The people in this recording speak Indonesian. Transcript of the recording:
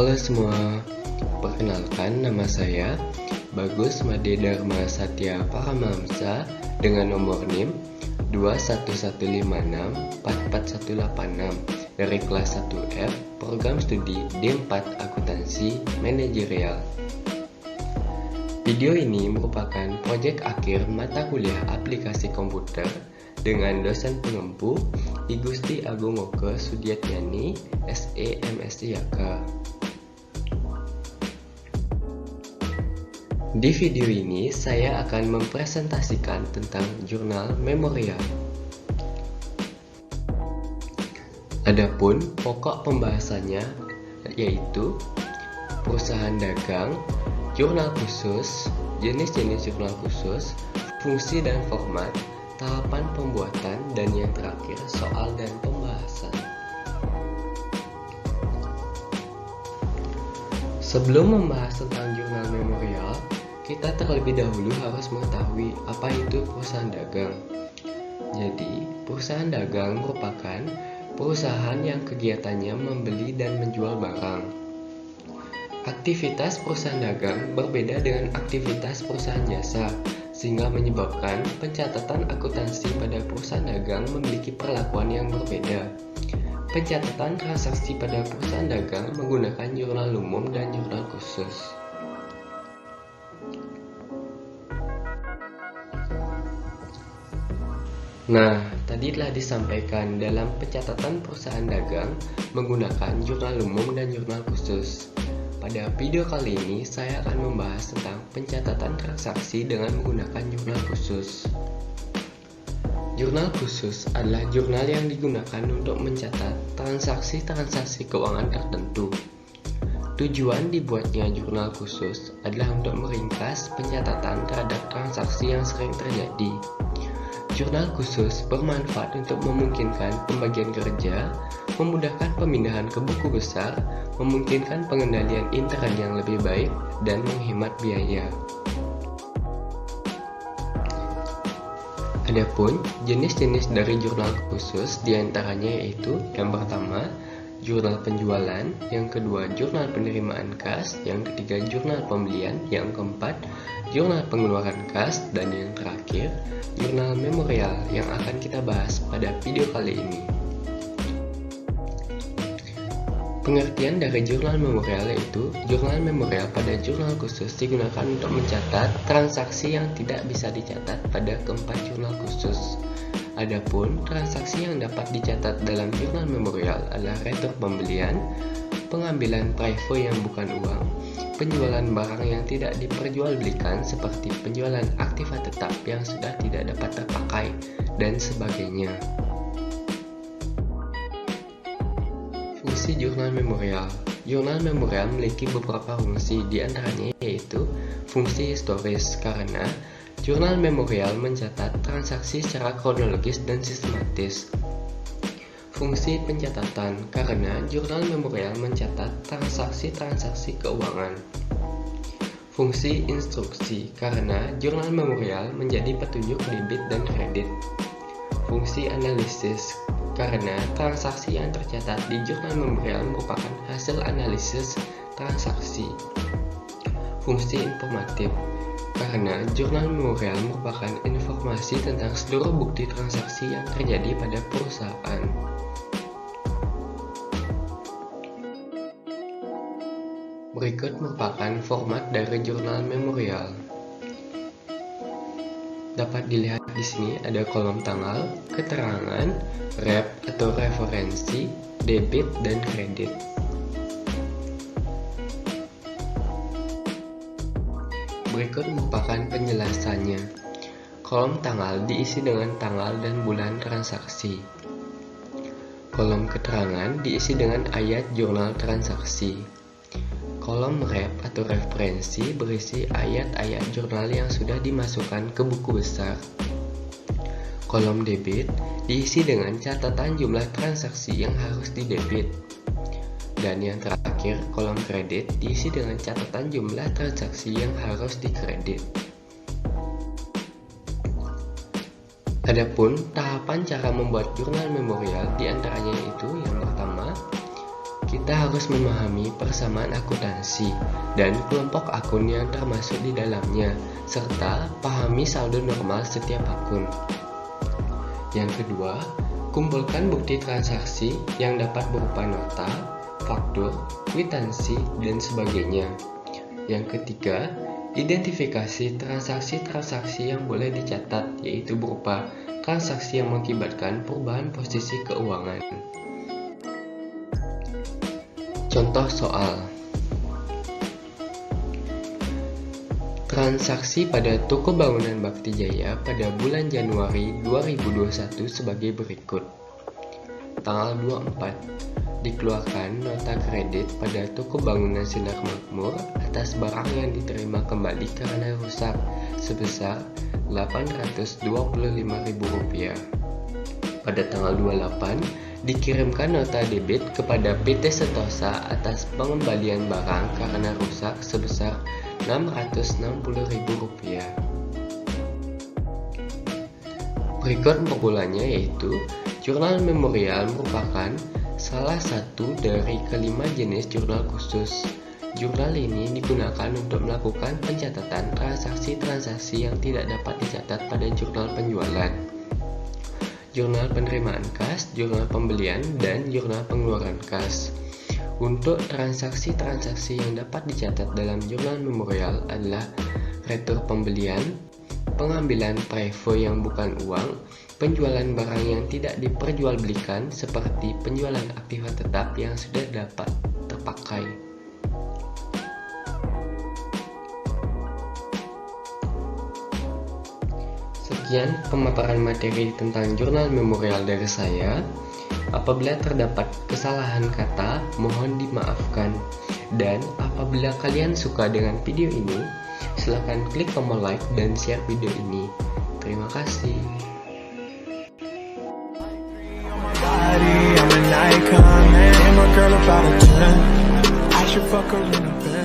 Halo semua, perkenalkan nama saya Bagus Made Dharma Satya Paramamsa dengan nomor NIM 211564486 dari kelas 1F program studi D4 Akuntansi Manajerial. Video ini merupakan proyek akhir mata kuliah aplikasi komputer dengan dosen pengempu I Gusti Agung Oke Sudiatnyani SE MSc Yaka. Di video ini saya akan mempresentasikan tentang jurnal memorial. Adapun pokok pembahasannya yaitu perusahaan dagang, jurnal khusus, jenis-jenis jurnal khusus, fungsi dan format, tahapan pembuatan, dan yang terakhir soal dan pembahasan. Sebelum membahas tentang jurnal memorial, kita terlebih dahulu harus mengetahui apa itu perusahaan dagang. Jadi, perusahaan dagang merupakan perusahaan yang kegiatannya membeli dan menjual barang. Aktivitas perusahaan dagang berbeda dengan aktivitas perusahaan jasa, sehingga menyebabkan pencatatan akuntansi pada perusahaan dagang memiliki perlakuan yang berbeda. Pencatatan transaksi pada perusahaan dagang menggunakan jurnal umum dan jurnal khusus. Nah, tadi telah disampaikan dalam pencatatan perusahaan dagang menggunakan jurnal umum dan jurnal khusus. Pada video kali ini, saya akan membahas tentang pencatatan transaksi dengan menggunakan jurnal khusus. Jurnal khusus adalah jurnal yang digunakan untuk mencatat transaksi-transaksi keuangan tertentu. Tujuan dibuatnya jurnal khusus adalah untuk meringkas pencatatan terhadap transaksi yang sering terjadi. Jurnal khusus bermanfaat untuk memungkinkan pembagian kerja, memudahkan pemindahan ke buku besar, memungkinkan pengendalian internal yang lebih baik, dan menghemat biaya. Adapun jenis-jenis dari jurnal khusus diantaranya yaitu yang pertama, jurnal penjualan, yang kedua jurnal penerimaan kas, yang ketiga jurnal pembelian, yang keempat jurnal pengeluaran kas, dan yang terakhir jurnal memorial yang akan kita bahas pada video kali ini. Pengertian dari jurnal memorial yaitu jurnal memorial pada jurnal khusus digunakan untuk mencatat transaksi yang tidak bisa dicatat pada keempat jurnal khusus. Adapun transaksi yang dapat dicatat dalam jurnal memorial adalah retur pembelian, pengambilan privo yang bukan uang, penjualan barang yang tidak diperjualbelikan seperti penjualan aktiva tetap yang sudah tidak dapat terpakai, dan sebagainya. Fungsi jurnal memorial. Jurnal memorial memiliki beberapa fungsi, diantaranya yaitu fungsi historis, karena jurnal memorial mencatat transaksi secara kronologis dan sistematis. Fungsi pencatatan, karena jurnal memorial mencatat transaksi-transaksi keuangan. Fungsi instruksi, karena jurnal memorial menjadi petunjuk debit dan kredit. Fungsi analisis, karena transaksi yang tercatat di jurnal memorial merupakan hasil analisis transaksi. Fungsi informatif, karena jurnal memorial merupakan informasi tentang seluruh bukti transaksi yang terjadi pada perusahaan. Berikut merupakan format dari jurnal memorial. Dapat dilihat di sini ada kolom tanggal, keterangan, rep atau referensi, debit, dan kredit. Berikut merupakan penjelasannya. Kolom tanggal diisi dengan tanggal dan bulan transaksi. Kolom keterangan diisi dengan ayat jurnal transaksi. Kolom rep atau referensi berisi ayat-ayat jurnal yang sudah dimasukkan ke buku besar. Kolom debit diisi dengan catatan jumlah transaksi yang harus didebit. Dan yang terakhir, kolom kredit diisi dengan catatan jumlah transaksi yang harus dikredit. Adapun tahapan cara membuat jurnal memorial diantaranya yaitu yang pertama, Kita harus memahami persamaan akuntansi dan kelompok akun yang termasuk di dalamnya, serta pahami saldo normal setiap akun. Yang kedua, kumpulkan bukti transaksi yang dapat berupa nota, faktur, kwitansi, dan sebagainya. Yang ketiga, identifikasi transaksi-transaksi yang boleh dicatat, yaitu berupa transaksi yang mengakibatkan perubahan posisi keuangan. Contoh soal. Transaksi pada toko bangunan Bakti Jaya pada bulan Januari 2021 sebagai berikut. Tanggal 24, dikeluarkan nota kredit pada toko bangunan Sinar Makmur atas barang yang diterima kembali karena rusak sebesar Rp825.000. Pada tanggal 28, dikirimkan nota debit kepada PT Sentosa atas pengembalian barang karena rusak sebesar Rp660.000. Berikut formulanya, yaitu jurnal memorial merupakan salah satu dari kelima jenis jurnal khusus. Jurnal ini digunakan untuk melakukan pencatatan transaksi-transaksi yang tidak dapat dicatat pada jurnal penjualan, jurnal penerimaan kas, jurnal pembelian, dan jurnal pengeluaran kas. Untuk transaksi-transaksi yang dapat dicatat dalam jurnal memorial adalah retur pembelian, pengambilan prevo yang bukan uang, penjualan barang yang tidak diperjualbelikan seperti penjualan aktiva tetap yang sudah dapat terpakai. Sekian pemaparan materi tentang jurnal memorial dari saya. Apabila terdapat kesalahan kata, mohon dimaafkan. Dan apabila kalian suka dengan video ini, silakan klik tombol like dan share video ini. Terima kasih. I'm an icon, man. My girl about a 10. I should fuck her in a bed.